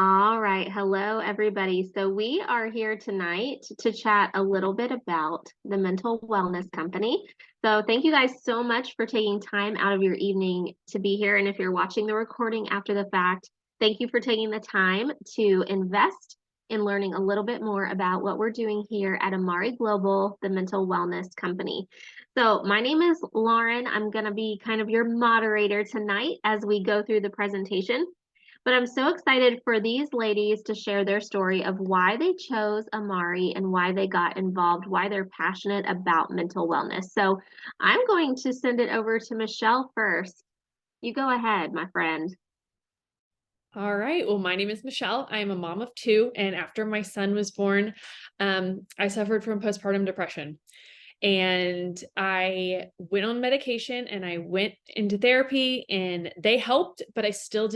All right. Hello, everybody. So, we are here tonight to chat a little bit about the Mental Wellness Company. So, thank you guys so much for taking time out of your evening to be here. And if you're watching the recording after the fact, thank you for taking the time to invest in learning a little bit more about what we're doing here at Amare Global, the Mental Wellness Company. So, my name is Lauren. I'm going to be kind of your moderator tonight as we go through the presentation. But I'm so excited for these ladies to share their story of why they chose Amare and why they got involved, why they're passionate about mental wellness. So I'm going to send it over to Michelle first. You go ahead, my friend. All right. Well, my name is Michelle. I am a mom of two. And after my son was born, I suffered from postpartum depression. And I went on medication and I went into therapy and they helped, but I still I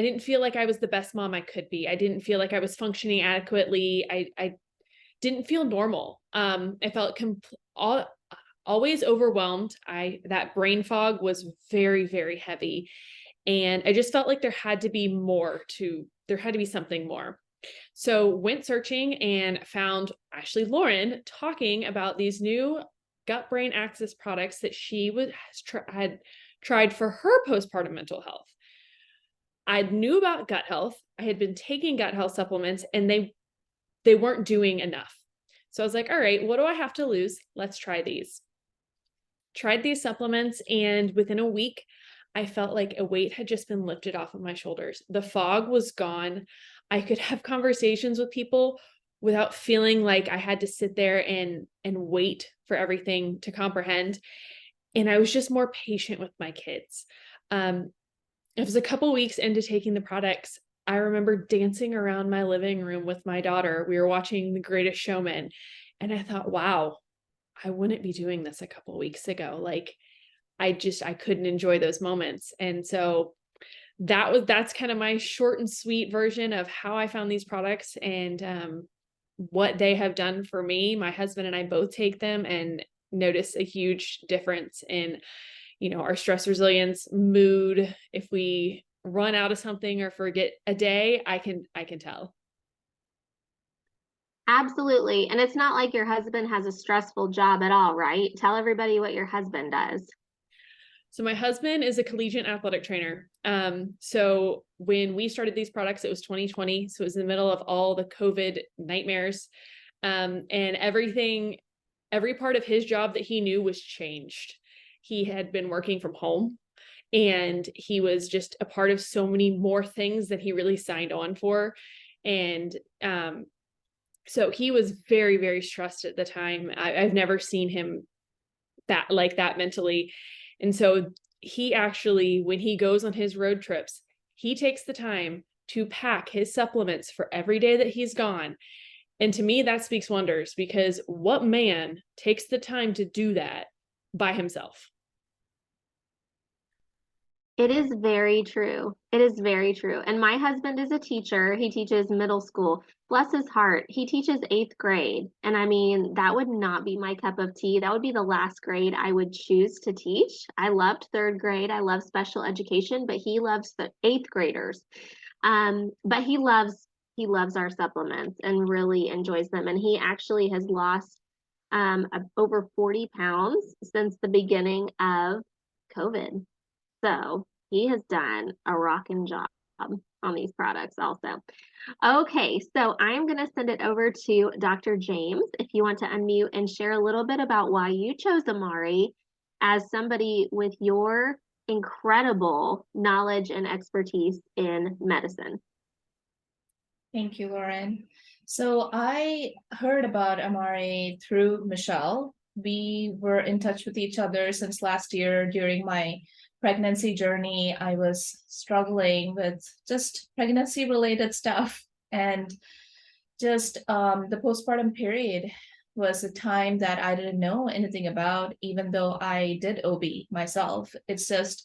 didn't feel like I was the best mom I could be. I didn't feel like I was functioning adequately. I didn't feel normal. I felt always overwhelmed. That brain fog was very, very heavy. And I just felt like there had to be something more. So went searching and found Ashley Lauren talking about these new gut brain axis products that she had tried for her postpartum mental health. I knew about gut health. I had been taking gut health supplements and they weren't doing enough. So I was like, all right, what do I have to lose? Let's try these. Tried these supplements, and within a week, I felt like a weight had just been lifted off of my shoulders. The fog was gone. I could have conversations with people without feeling like I had to sit there and wait for everything to comprehend. And I was just more patient with my kids. It was a couple weeks into taking the products. I remember dancing around my living room with my daughter. We were watching The Greatest Showman. And I thought, wow, I wouldn't be doing this a couple weeks ago. Like, I couldn't enjoy those moments. And so that's kind of my short and sweet version of how I found these products and what they have done for me. My husband and I both take them and notice a huge difference in, our stress resilience, mood. If we run out of something or forget a day, I can tell. Absolutely. And it's not like your husband has a stressful job at all, right? Tell everybody what your husband does. So my husband is a collegiate athletic trainer. So when we started these products, it was 2020. So it was in the middle of all the COVID nightmares. And every part of his job that he knew was changed. He had been working from home and he was just a part of so many more things that he really signed on for. And so he was very, very stressed at the time. I've never seen him that mentally. And so he actually, when he goes on his road trips, he takes the time to pack his supplements for every day that he's gone. And to me, that speaks wonders, because what man takes the time to do that by himself? It is very true. It is very true. And my husband is a teacher. He teaches middle school. Bless his heart. He teaches eighth grade. And I mean, that would not be my cup of tea. That would be the last grade I would choose to teach. I loved third grade. I love special education, but he loves the eighth graders. But he loves our supplements and really enjoys them. And he actually has lost over 40 pounds since the beginning of COVID. So he has done a rocking job on these products also. Okay, so I'm going to send it over to Dr. James if you want to unmute and share a little bit about why you chose Amare as somebody with your incredible knowledge and expertise in medicine. Thank you, Lauren. So I heard about Amare through Michelle. We were in touch with each other since last year during my pregnancy journey. I was struggling with just pregnancy related stuff, and just the postpartum period was a time that I didn't know anything about, even though I did OB myself. It's just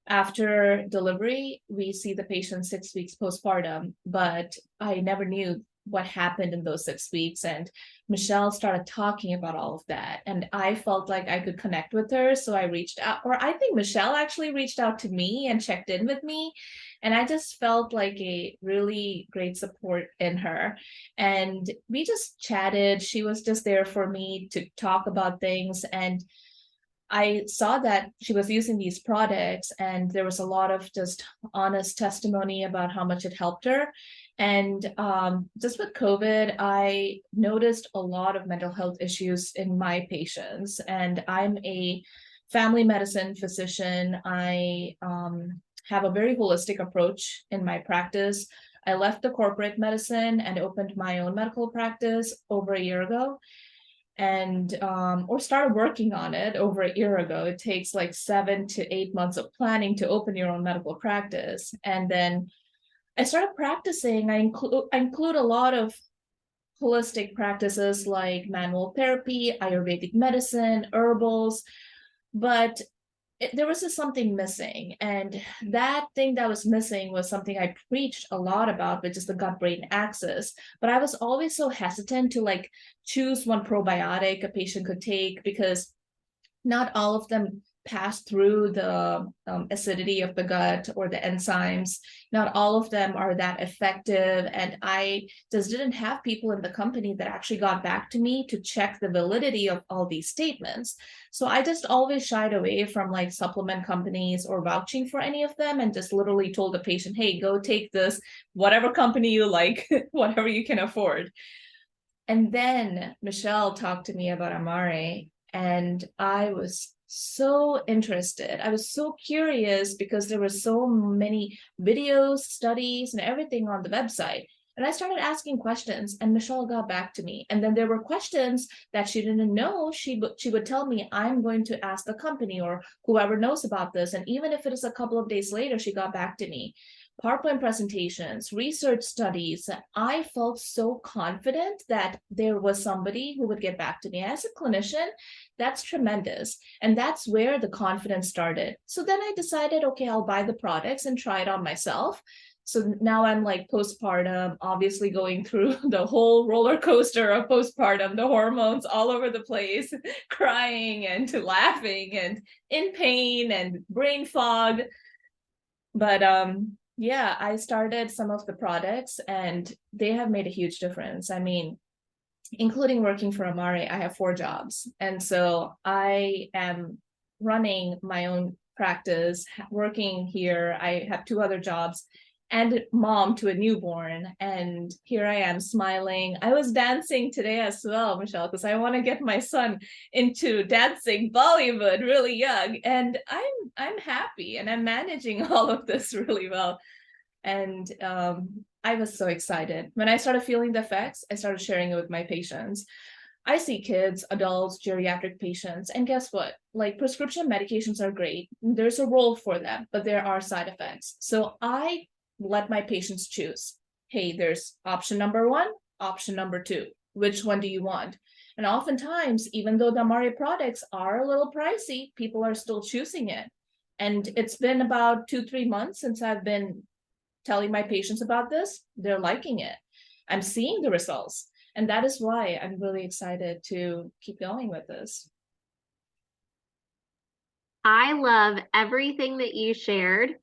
after delivery, we see the patient 6 weeks postpartum, but I never knew what happened in those 6 weeks. And Michelle started talking about all of that. And I felt like I could connect with her. So I reached out, or I think Michelle actually reached out to me and checked in with me. And I just felt like a really great support in her. And we just chatted. She was just there for me to talk about things. And I saw that she was using these products, and there was a lot of just honest testimony about how much it helped her. And just with COVID, I noticed a lot of mental health issues in my patients. And I'm a family medicine physician. I have a very holistic approach in my practice. I left the corporate medicine and opened my own medical practice over a year ago, and or started working on it over a year ago. It takes like 7 to 8 months of planning to open your own medical practice. And then I started practicing. I include a lot of holistic practices like manual therapy, Ayurvedic medicine, herbals, but there was just something missing. And that thing that was missing was something I preached a lot about, which is the gut brain axis. But I was always so hesitant to like choose one probiotic a patient could take, because not all of them pass through the acidity of the gut or the enzymes. Not all of them are that effective. And I just didn't have people in the company that actually got back to me to check the validity of all these statements. So I just always shied away from like supplement companies or vouching for any of them, and just literally told the patient, hey, go take this, whatever company you like, whatever you can afford. And then Michelle talked to me about Amare, and I was so interested. I was so curious because there were so many videos, studies, and everything on the website. And I started asking questions, and Michelle got back to me. And then there were questions that she didn't know. She would tell me, I'm going to ask the company or whoever knows about this. And even if it is a couple of days later, she got back to me. PowerPoint presentations, research studies. I felt so confident that there was somebody who would get back to me. As a clinician, that's tremendous. And that's where the confidence started. So then I decided, okay, I'll buy the products and try it on myself. So now I'm like postpartum, obviously going through the whole roller coaster of postpartum, the hormones all over the place, crying and laughing and in pain and brain fog. But yeah, I started some of the products and they have made a huge difference. I mean, including working for Amare, I have 4 jobs. And so I am running my own practice, working here. I have 2 other jobs and mom to a newborn. And here I am smiling. I was dancing today as well, Michelle, because I want to get my son into dancing Bollywood really young. And I'm happy and I'm managing all of this really well. And I was so excited. When I started feeling the effects, I started sharing it with my patients. I see kids, adults, geriatric patients, and guess what? Like prescription medications are great. There's a role for them, but there are side effects. So I let my patients choose. Hey, there's option number 1, option number 2. Which one do you want? And oftentimes, even though the Amare products are a little pricey, people are still choosing it. And it's been about 2-3 months since I've been telling my patients about this. They're liking it. I'm seeing the results. And that is why I'm really excited to keep going with this. I love everything that you shared.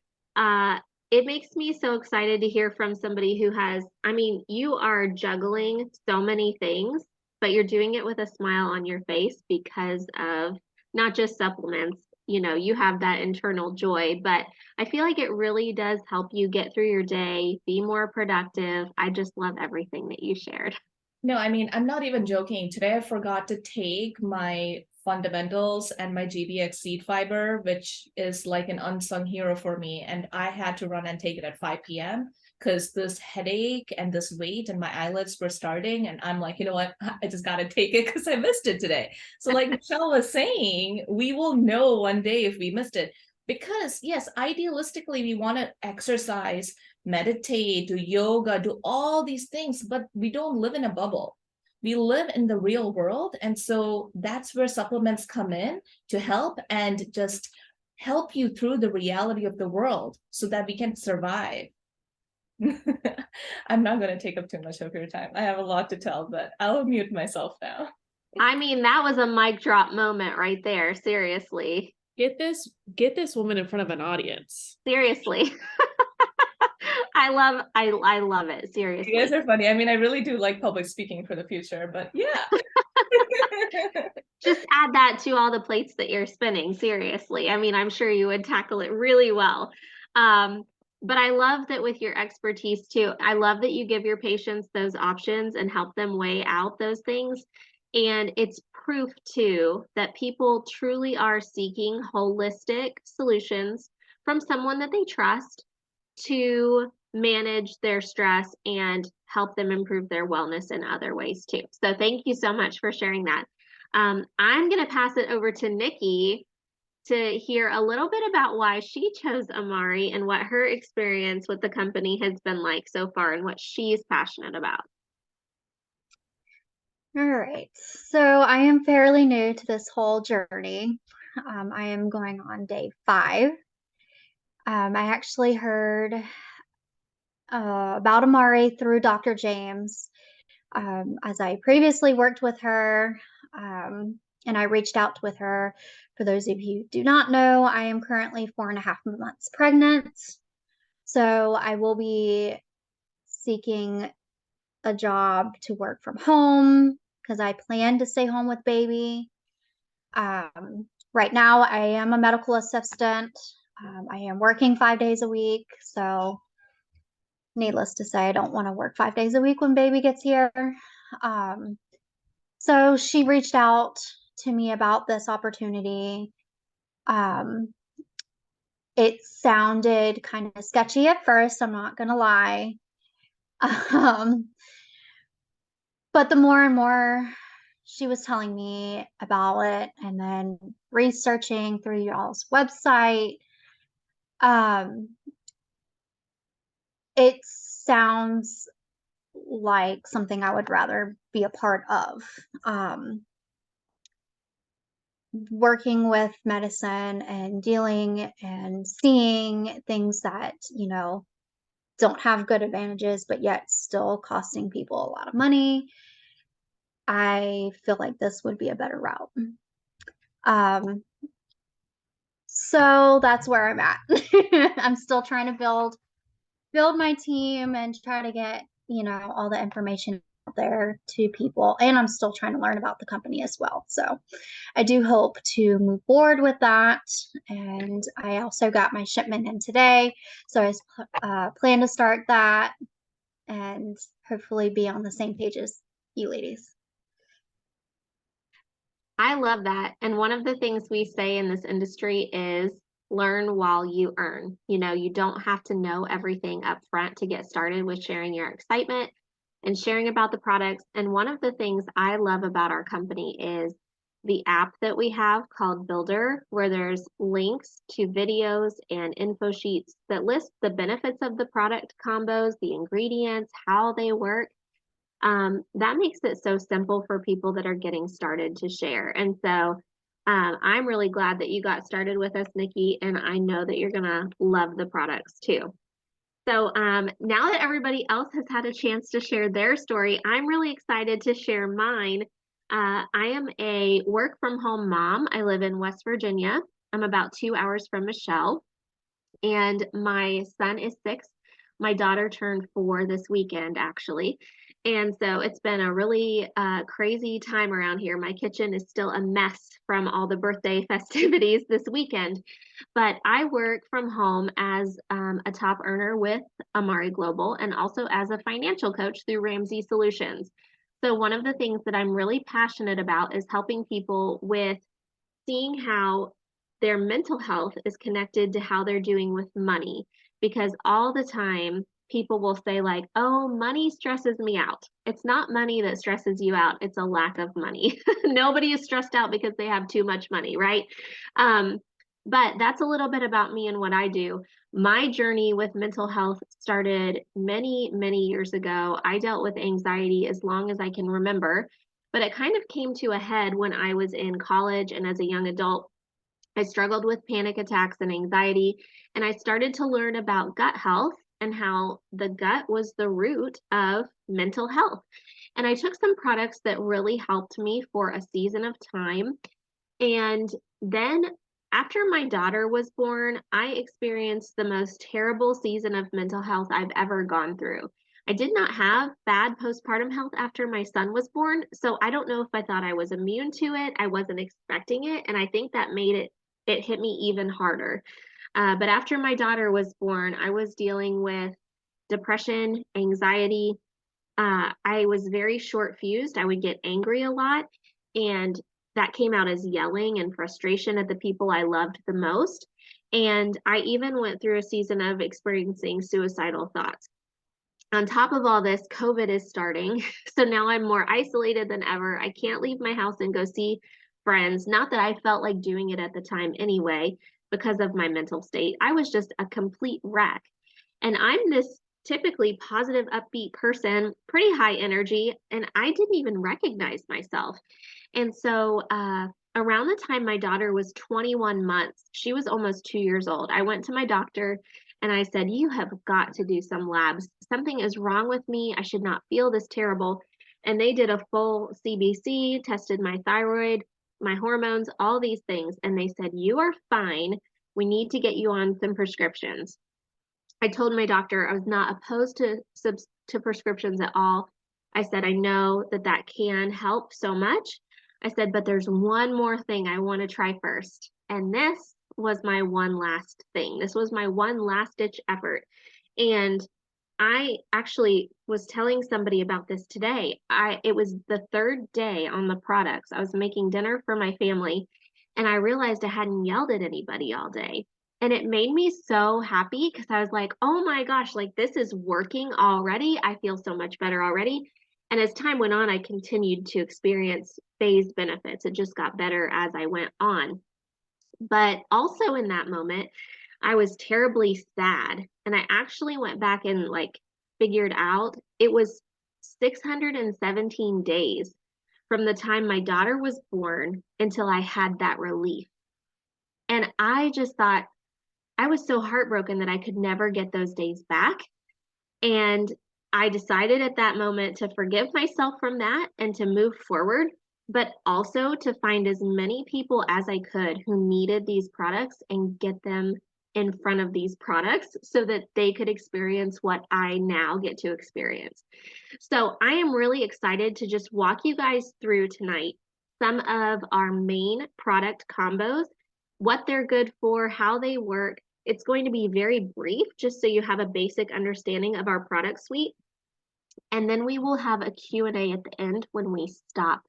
It makes me so excited to hear from somebody who has, I mean, you are juggling so many things, but you're doing it with a smile on your face because of not just supplements, you have that internal joy, but I feel like it really does help you get through your day, be more productive. I just love everything that you shared. No, I mean, I'm not even joking. Today I forgot to take my fundamentals and my GBX seed fiber, which is like an unsung hero for me. And I had to run and take it at 5 p.m. because this headache and this weight and my eyelids were starting. And I'm like, you know what? I just got to take it because I missed it today. So like Michelle was saying, we will know one day if we missed it. Because yes, idealistically, we want to exercise, meditate, do yoga, do all these things, but we don't live in a bubble. We live in the real world. And so that's where supplements come in to help and just help you through the reality of the world so that we can survive. I'm not going to take up too much of your time. I have a lot to tell, but I'll mute myself now. I mean, that was a mic drop moment right there. Seriously. Get this woman in front of an audience. Seriously. I love it. You Seriously. guys are funny. I mean, I really do like public speaking for the future, but yeah. Just add that to all the plates that you're spinning. Seriously. I mean, I'm sure you would tackle it really well. But I love that with your expertise too. I love that you give your patients those options and help them weigh out those things. And it's proof too that people truly are seeking holistic solutions from someone that they trust to manage their stress and help them improve their wellness in other ways too. So thank you so much for sharing that. I'm going to pass it over to Nikki to hear a little bit about why she chose Amare and what her experience with the company has been like so far and what she's passionate about. All right. So I am fairly new to this whole journey. I am going on day 5. I actually heard about Amare through Dr. James, as I previously worked with her, and I reached out with her. For those of you who do not know, I am currently 4.5 months pregnant. So I will be seeking a job to work from home because I plan to stay home with baby. Right now, I am a medical assistant. I am working 5 days a week. So needless to say, I don't want to work 5 days a week when baby gets here. So she reached out to me about this opportunity. It sounded kind of sketchy at first, I'm not going to lie. But the more and more she was telling me about it and then researching through y'all's website, it sounds like something I would rather be a part of. Working with medicine and dealing and seeing things that, don't have good advantages, but yet still costing people a lot of money. I feel like this would be a better route. So that's where I'm at. I'm still trying to build my team and try to get, all the information out there to people. And I'm still trying to learn about the company as well. So I do hope to move forward with that. And I also got my shipment in today. So I plan to start that and hopefully be on the same page as you ladies. I love that. And one of the things we say in this industry is learn while you earn. You don't have to know everything up front to get started with sharing your excitement and sharing about the products. And one of the things I love about our company is the app that we have called Builder, where there's links to videos and info sheets that list the benefits of the product combos, the ingredients, how they work. That makes it so simple for people that are getting started to share. And so I'm really glad that you got started with us, Nikki, and I know that you're going to love the products too. So now that everybody else has had a chance to share their story, I'm really excited to share mine. I am a work from home mom. I live in West Virginia. I'm about 2 hours from Michelle, and my son is 6. My daughter turned 4 this weekend, actually. And so it's been a really crazy time around here. My kitchen is still a mess from all the birthday festivities this weekend. But I work from home as a top earner with Amare Global and also as a financial coach through Ramsey Solutions. So one of the things that I'm really passionate about is helping people with seeing how their mental health is connected to how they're doing with money. Because all the time, people will say like, oh, money stresses me out. It's not money that stresses you out. It's a lack of money. Nobody is stressed out because they have too much money, right? But that's a little bit about me and what I do. My journey with mental health started many, many years ago. I dealt with anxiety as long as I can remember, but it kind of came to a head when I was in college and as a young adult. I struggled with panic attacks and anxiety, and I started to learn about gut health and how the gut was the root of mental health. And I took some products that really helped me for a season of time. And then after my daughter was born, I experienced the most terrible season of mental health I've ever gone through. I did not have bad postpartum health after my son was born, so I don't know if I thought I was immune to it. I wasn't expecting it, and I think that made it hit me even harder. But after my daughter was born, I was dealing with depression, anxiety. I was very short fused. I would get angry a lot, and that came out as yelling and frustration at the people I loved the most. And I even went through a season of experiencing suicidal thoughts. On top of all this, COVID is starting. So now I'm more isolated than ever. I can't leave my house and go see friends. Not that I felt like doing it at the time anyway, because of my mental state. I was just a complete wreck. And I'm this typically positive, upbeat person, pretty high energy, and I didn't even recognize myself. And so, around the time my daughter was 21 months, she was almost 2 years old. I went to my doctor and I said, "You have got to do some labs. Something is wrong with me. I should not feel this terrible." And they did a full CBC, tested my thyroid, my hormones, all these things. And they said, "You are fine. We need to get you on some prescriptions." I told my doctor I was not opposed to prescriptions at all. I said, "I know that that can help so much." I said, "But there's one more thing I want to try first." And this was my one last thing. This was my one last ditch effort. And I actually was telling somebody about this today. It was the third day on the products. I was making dinner for my family, and I realized I hadn't yelled at anybody all day. And it made me so happy because I was like, "Oh my gosh, like this is working already. I feel so much better already." And as time went on, I continued to experience phased benefits. It just got better as I went on. But also in that moment, I was terribly sad. And I actually went back and like figured out it was 617 days from the time my daughter was born until I had that relief. And I just thought, I was so heartbroken that I could never get those days back. And I decided at that moment to forgive myself from that and to move forward, but also to find as many people as I could who needed these products and get them in front of these products so that they could experience what I now get to experience. So I am really excited to just walk you guys through tonight some of our main product combos, what they're good for, how they work. It's going to be very brief, just so you have a basic understanding of our product suite. And then we will have a Q&A at the end when we stop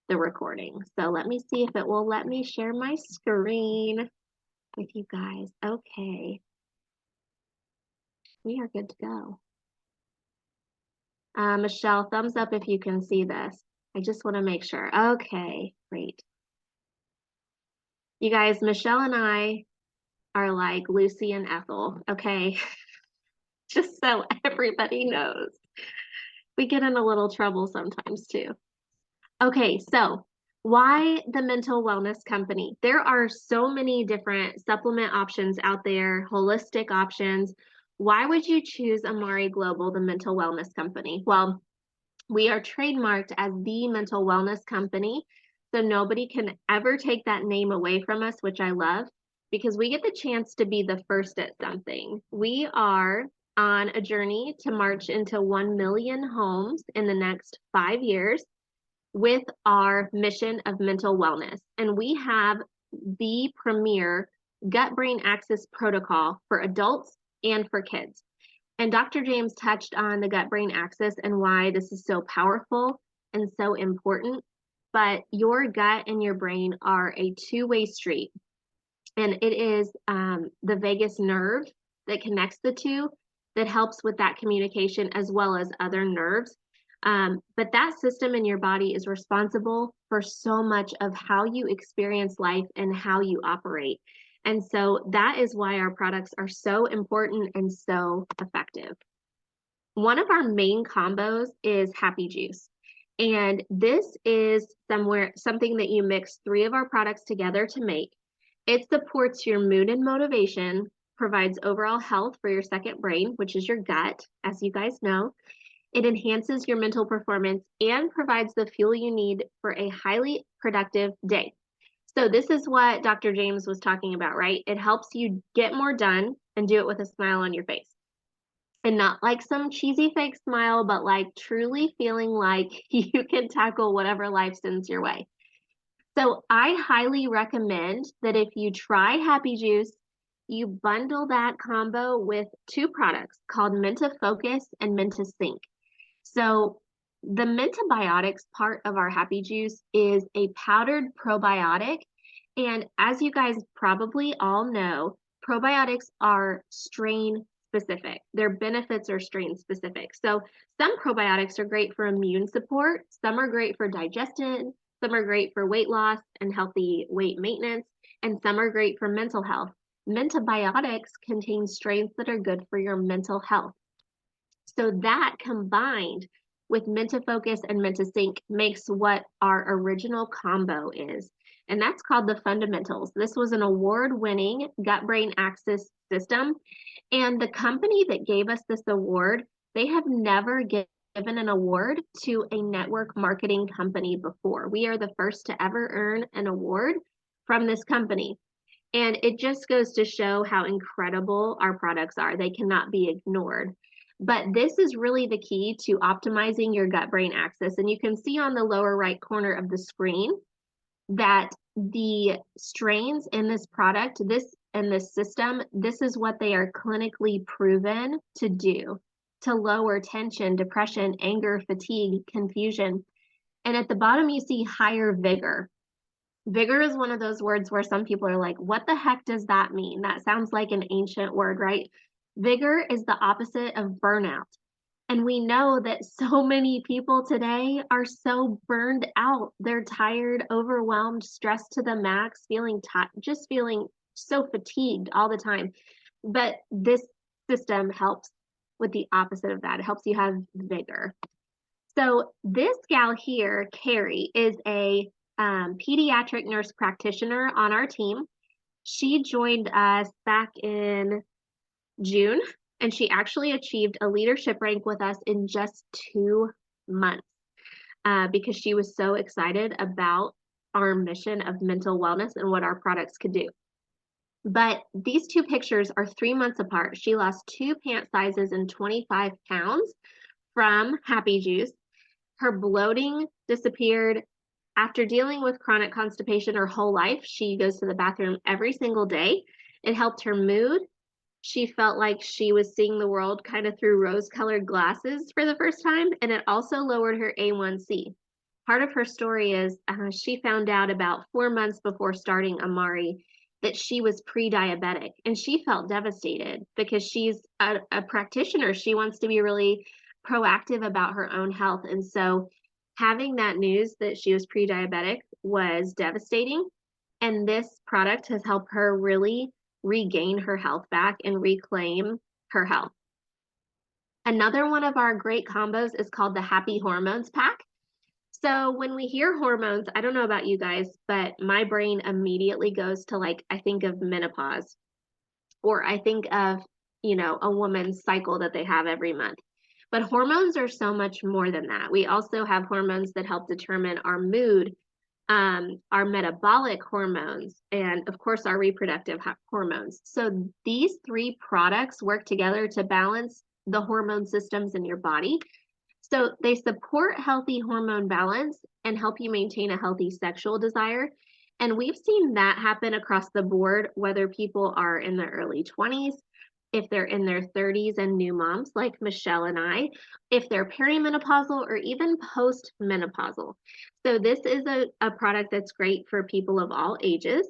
the recording. So let me see if it will let me share my screen with you guys. Okay. We are good to go. Michelle, thumbs up if you can see this. I just want to make sure. Okay, great. You guys, Michelle and I are like Lucy and Ethel, okay? Just so everybody knows. We get in a little trouble sometimes too. Okay, so why the mental wellness company? There are so many different supplement options out there, holistic options. Why would you choose Amare Global, the mental wellness company? Well, we are trademarked as the mental wellness company, so nobody can ever take that name away from us, which I love, because we get the chance to be the first at something. We are on a journey to march into 1 million homes in the next 5 years with our mission of mental wellness. And we have the premier gut-brain axis protocol for adults and for kids. And Dr. James touched on the gut-brain axis and why this is so powerful and so important. But your gut and your brain are a two-way street. And it is the vagus nerve that connects the two that helps with that communication as well as other nerves. But that system in your body is responsible for so much of how you experience life and how you operate. And so that is why our products are so important and so effective. One of our main combos is Happy Juice. And this is something that you mix 3 of our products together to make. It supports your mood and motivation. provides overall health for your second brain, which is your gut, as you guys know. It enhances your mental performance and provides the fuel you need for a highly productive day. So this is what Dr. James was talking about, right? It helps you get more done and do it with a smile on your face. And not like some cheesy fake smile, but like truly feeling like you can tackle whatever life sends your way. So I highly recommend that if you try Happy Juice, you bundle that combo with two products called Menta Focus and Menta Sync. So the Mentabiotics part of our Happy Juice is a powdered probiotic. And as you guys probably all know, probiotics are strain specific. Their benefits are strain specific. So some probiotics are great for immune support, some are great for digestion, some are great for weight loss and healthy weight maintenance, and some are great for mental health. Mentabiotics contain strains that are good for your mental health. So that combined with Menta Focus and Menta Sync makes what our original combo is. And that's called the Fundamentals. This was an award-winning gut-brain axis system. And the company that gave us this award, they have never given an award to a network marketing company before. We are the first to ever earn an award from this company. And it just goes to show how incredible our products are. They cannot be ignored. But this is really the key to optimizing your gut-brain axis. And you can see on the lower right corner of the screen that the strains in this product, this system, this is what they are clinically proven to do, to lower tension, depression, anger, fatigue, confusion. And at the bottom, you see higher vigor. Vigor is one of those words where some people are like, what the heck does that mean? That sounds like an ancient word, right? Vigor is the opposite of burnout. And we know that so many people today are so burned out. They're tired, overwhelmed, stressed to the max, just feeling so fatigued all the time. But this system helps with the opposite of that. It helps you have vigor. So this gal here, Carrie, is a pediatric nurse practitioner on our team. She joined us back in June, and she actually achieved a leadership rank with us in just 2 months because she was so excited about our mission of mental wellness and what our products could do. But these two pictures are 3 months apart. She lost 2 pant sizes and 25 pounds from Happy Juice. Her bloating disappeared. After dealing with chronic constipation her whole life, she goes to the bathroom every single day. It helped her mood. She felt like she was seeing the world kind of through rose-colored glasses for the first time, and it also lowered her A1C. Part of her story is she found out about 4 months before starting Amare that she was pre-diabetic, and she felt devastated because she's a practitioner. She wants to be really proactive about her own health, and so having that news that she was pre-diabetic was devastating, and this product has helped her really regain her health back and reclaim her health. Another one of our great combos is called the Happy Hormones Pack. So when we hear hormones, I don't know about you guys, but my brain immediately goes to I think of menopause, or I think of, a woman's cycle that they have every month. But hormones are so much more than that. We also have hormones that help determine our mood, our metabolic hormones, and of course our reproductive hormones. So these 3 products work together to balance the hormone systems in your body. So they support healthy hormone balance and help you maintain a healthy sexual desire. And we've seen that happen across the board, whether people are in their early 20s, if they're in their 30s and new moms like Michelle and I, if they're perimenopausal or even postmenopausal. So this is a product that's great for people of all ages.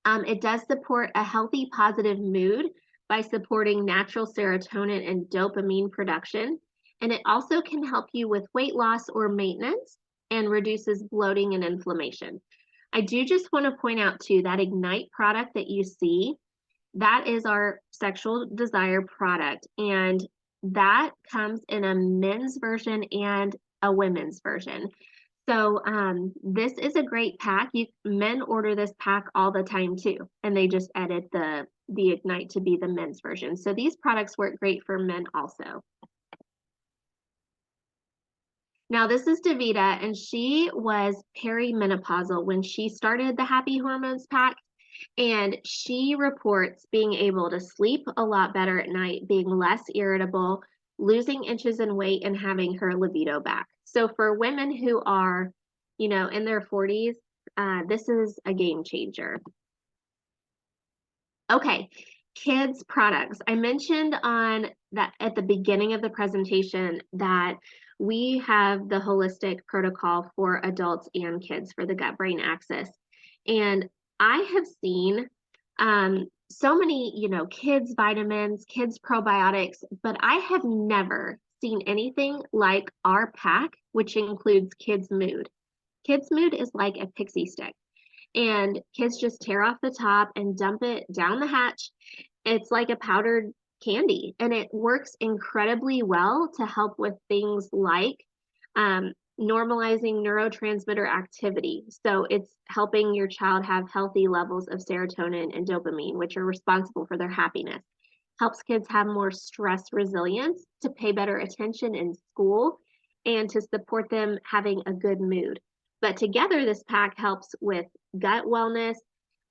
It does support a healthy, positive mood by supporting natural serotonin and dopamine production. And it also can help you with weight loss or maintenance and reduces bloating and inflammation. I do just want to point out too, that Ignite product that you see, that is our sexual desire product, and that comes in a men's version and a women's version. So this is a great pack. Men order this pack all the time too, and they just edit the the Ignite to be the men's version. So these products work great for men also. Now this is Davita, and she was perimenopausal when she started the Happy Hormones pack, and she reports being able to sleep a lot better at night, being less irritable, losing inches in weight, and having her libido back. So for women who are, in their 40s, this is a game changer. Okay, kids products. I mentioned on that at the beginning of the presentation that we have the holistic protocol for adults and kids for the gut-brain axis. And I have seen so many, kids vitamins, kids probiotics, but I have never seen anything like our pack, which includes kids mood. Kids mood is like a pixie stick, and kids just tear off the top and dump it down the hatch. It's like a powdered candy, and it works incredibly well to help with things like normalizing neurotransmitter activity. So it's helping your child have healthy levels of serotonin and dopamine, which are responsible for their happiness. Helps kids have more stress resilience, to pay better attention in school, and to support them having a good mood. But together, this pack helps with gut wellness,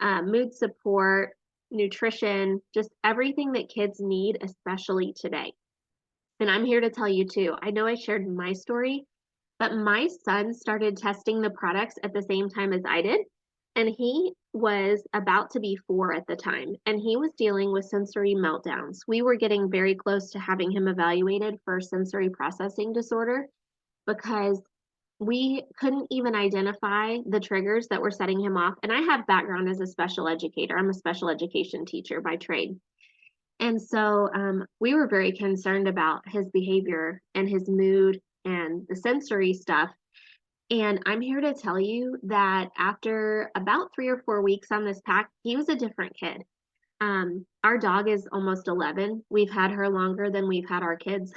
mood support, nutrition, just everything that kids need, especially today. And I'm here to tell you too, I know I shared my story, but my son started testing the products at the same time as I did. And he was about to be 4 at the time, and he was dealing with sensory meltdowns. We were getting very close to having him evaluated for sensory processing disorder because we couldn't even identify the triggers that were setting him off. And I have background as a special educator. I'm a special education teacher by trade. And so we were very concerned about his behavior and his mood and the sensory stuff. And I'm here to tell you that after about 3 or 4 weeks on this pack, he was a different kid. Our dog is almost 11. We've had her longer than we've had our kids.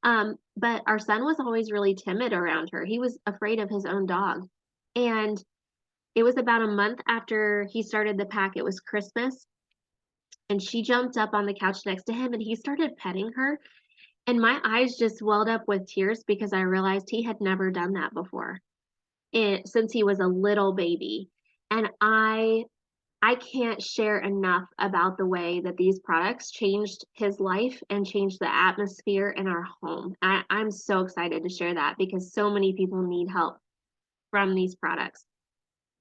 But our son was always really timid around her. He was afraid of his own dog. And it was about a month after he started the pack, it was Christmas. And she jumped up on the couch next to him and he started petting her. And my eyes just welled up with tears because I realized he had never done that before since he was a little baby. And I can't share enough about the way that these products changed his life and changed the atmosphere in our home. I'm so excited to share that because so many people need help from these products.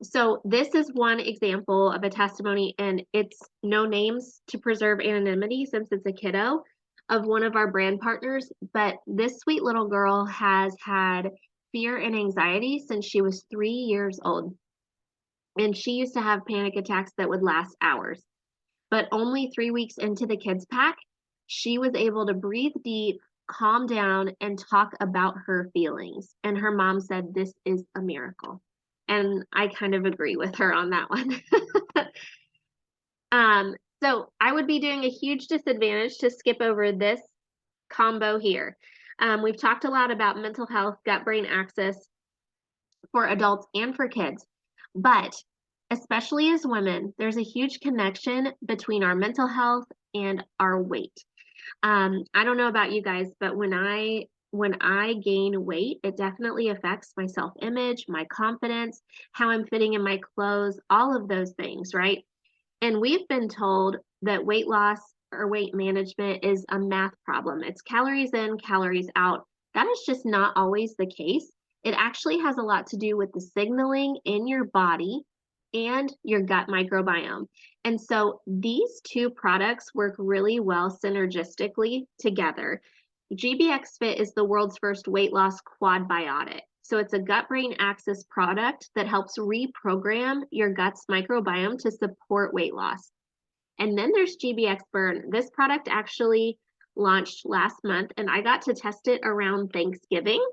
So this is one example of a testimony, and it's no names to preserve anonymity since it's a kiddo of one of our brand partners. But this sweet little girl has had fear and anxiety since she was 3 years old. And she used to have panic attacks that would last hours. But only 3 weeks into the kids pack, she was able to breathe deep, calm down, and talk about her feelings. And her mom said, "This is a miracle." And I kind of agree with her on that one. So I would be doing a huge disadvantage to skip over this combo here. We've talked a lot about mental health, gut-brain axis for adults and for kids. But especially as women, there's a huge connection between our mental health and our weight. I don't know about you guys, but when I gain weight, it definitely affects my self-image, my confidence, how I'm fitting in my clothes, all of those things, right? And we've been told that weight loss or weight management is a math problem. It's calories in, calories out. That is just not always the case. It actually has a lot to do with the signaling in your body and your gut microbiome. And so these two products work really well synergistically together. GBX Fit is the world's first weight loss quadbiotic. So it's a gut-brain axis product that helps reprogram your gut's microbiome to support weight loss. And then there's GBX Burn. This product actually launched last month, and I got to test it around Thanksgiving.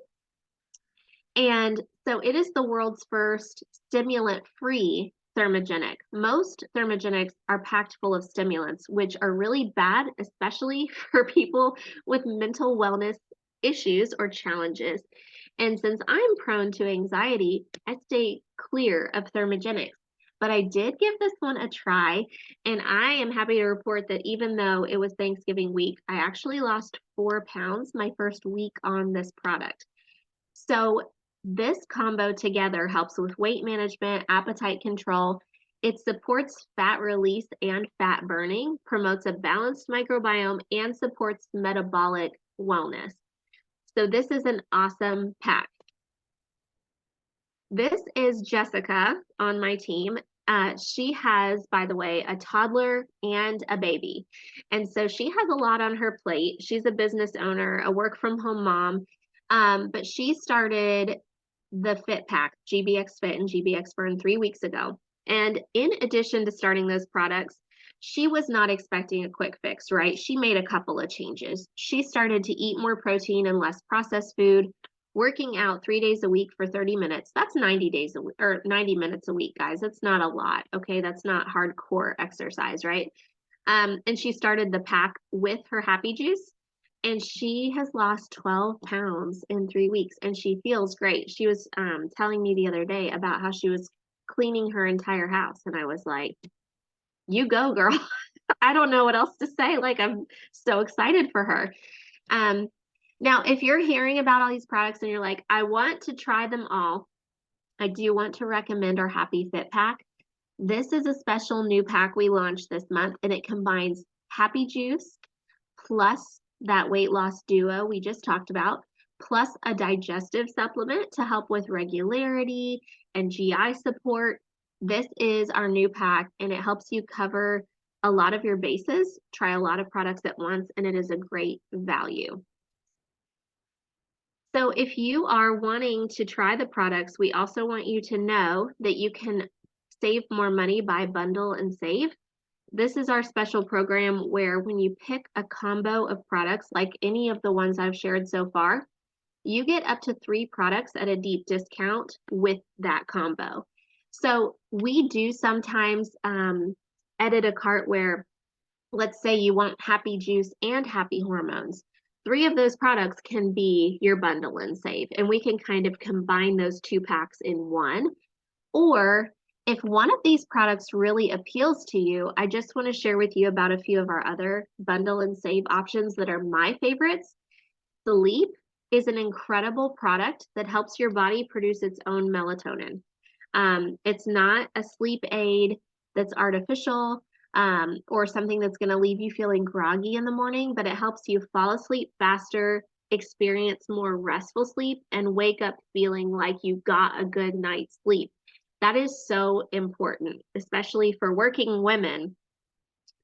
And so it is the world's first stimulant-free thermogenic. Most thermogenics are packed full of stimulants, which are really bad, especially for people with mental wellness issues or challenges. And since I'm prone to anxiety, I stay clear of thermogenics. but I did give this one a try, and I am happy to report that even though it was Thanksgiving week, I actually lost 4 pounds my first week on this product. So this combo together helps with weight management, appetite control. It supports fat release and fat burning, promotes a balanced microbiome, and supports metabolic wellness. So this is an awesome pack. This is Jessica on my team. She has, by the way, a toddler and a baby. And so she has a lot on her plate. She's a business owner, a work from home mom. But she started the Fit Pack, GBX Fit and GBX Burn 3 weeks ago. And in addition to starting those products, she was not expecting a quick fix, right? She made a couple of changes. She started to eat more protein and less processed food, working out 3 days a week for 30 minutes. That's 90 days a week or 90 minutes a week, guys. That's not a lot. Okay. That's not hardcore exercise, right? And she started the pack with her happy juice, and she has lost 12 pounds in 3 weeks, and she feels great. She was telling me the other day about how she was cleaning her entire house, and I was like, you go, girl. I don't know what else to say. Like, I'm so excited for her. Now, if you're hearing about all these products and you're like, I want to try them all, I do want to recommend our Happy Fit Pack. This is a special new pack we launched this month, and it combines Happy Juice plus that weight loss duo we just talked about, plus a digestive supplement to help with regularity and GI support. This is our new pack, and it helps you cover a lot of your bases, try a lot of products at once, and it is a great value. So if you are wanting to try the products, we also want you to know that you can save more money by bundle and save. This is our special program where when you pick a combo of products like any of the ones I've shared so far, you get up to 3 products at a deep discount with that combo. So we do sometimes edit a cart where, let's say you want Happy Juice and Happy Hormones. 3 of those products can be your bundle and save, and we can kind of combine those 2 packs in one. Or if one of these products really appeals to you, I just want to share with you about a few of our other bundle and save options that are my favorites. Sleep is an incredible product that helps your body produce its own melatonin. It's not a sleep aid that's artificial or something that's going to leave you feeling groggy in the morning, but it helps you fall asleep faster, experience more restful sleep, and wake up feeling like you got a good night's sleep. That is so important, especially for working women.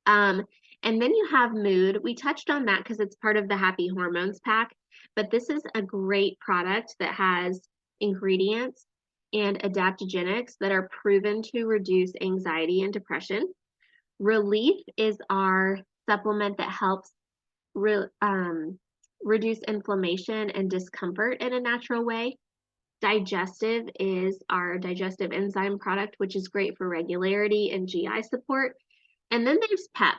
And then you have mood. We touched on that because it's part of the Happy Hormones pack, but this is a great product that has ingredients and adaptogenics that are proven to reduce anxiety and depression. Relief is our supplement that helps reduce inflammation and discomfort in a natural way. Digestive is our digestive enzyme product, which is great for regularity and GI support. And then there's PEP.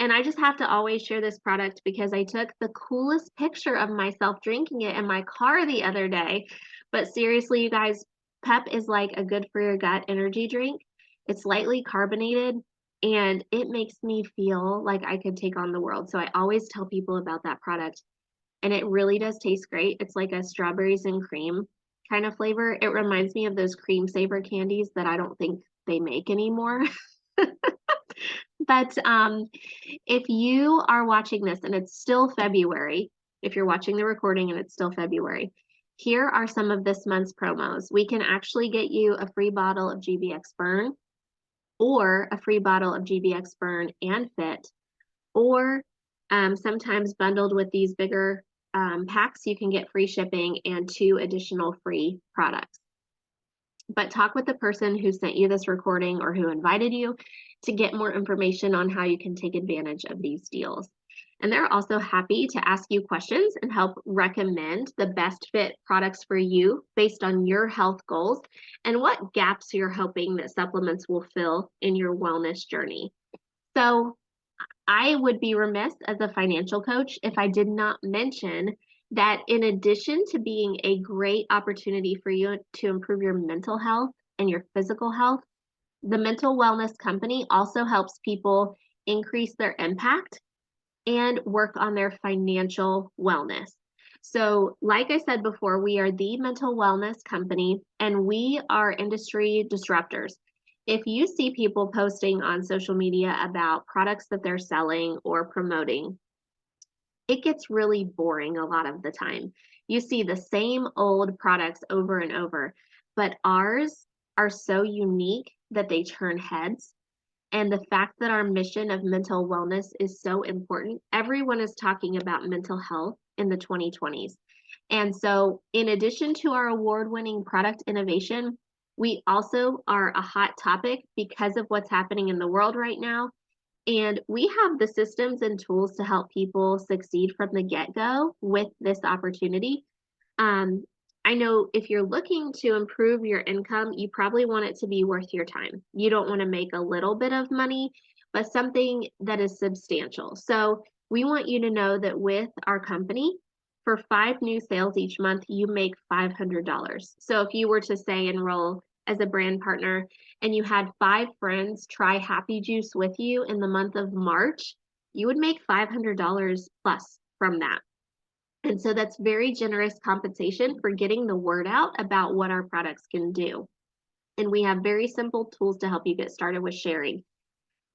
And I just have to always share this product because I took the coolest picture of myself drinking it in my car the other day. But seriously, you guys, PEP is like a good for your gut energy drink. It's lightly carbonated, and it makes me feel like I could take on the world. So I always tell people about that product, and it really does taste great. It's like a strawberries and cream kind of flavor. It reminds me of those cream saver candies that I don't think they make anymore. But if you are watching this and it's still February, if you're watching the recording and it's still February, here are some of this month's promos. We can actually get you a free bottle of GBX Burn, or a free bottle of GBX Burn and Fit, or sometimes bundled with these bigger packs, you can get free shipping and 2 additional free products. But talk with the person who sent you this recording or who invited you to get more information on how you can take advantage of these deals. And they're also happy to ask you questions and help recommend the best fit products for you based on your health goals and what gaps you're hoping that supplements will fill in your wellness journey. So I would be remiss as a financial coach if I did not mention that in addition to being a great opportunity for you to improve your mental health and your physical health, The mental wellness company also helps people increase their impact and work on their financial wellness. So, like I said before, we are the mental wellness company and we are industry disruptors. If you see people posting on social media about products that they're selling or promoting, it gets really boring a lot of the time. You see the same old products over and over, but ours are so unique that they turn heads. And the fact that our mission of mental wellness is so important, everyone is talking about mental health in the 2020s. And so, in addition to our award winning product innovation, we also are a hot topic because of what's happening in the world right now. And we have the systems and tools to help people succeed from the get go with this opportunity. Um, I know if you're looking to improve your income, you probably want it to be worth your time. You don't want to make a little bit of money, but something that is substantial. So we want you to know that with our company, for 5 new sales each month, you make $500. So if you were to say enroll as a brand partner and you had 5 friends try Happy Juice with you in the month of March, you would make $500 plus from that. And so that's very generous compensation for getting the word out about what our products can do. And we have very simple tools to help you get started with sharing.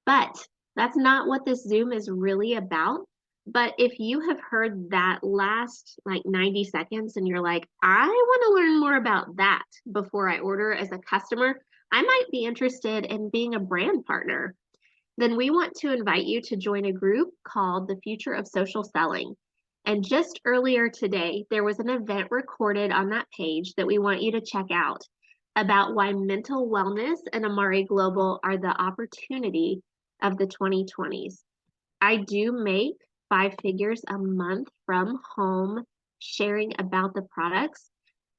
But that's not what this Zoom is really about. But if you have heard that last like 90 seconds and you're like, I want to learn more about that before I order as a customer, I might be interested in being a brand partner. Then we want to invite you to join a group called the Future of Social Selling. And just earlier today, there was an event recorded on that page that we want you to check out about why mental wellness and Amare Global are the opportunity of the 2020s. I do make 5 figures a month from home sharing about the products,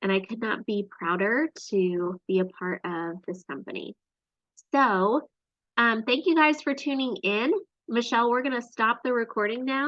and I could not be prouder to be a part of this company. So, thank you guys for tuning in. Michelle, we're going to stop the recording now.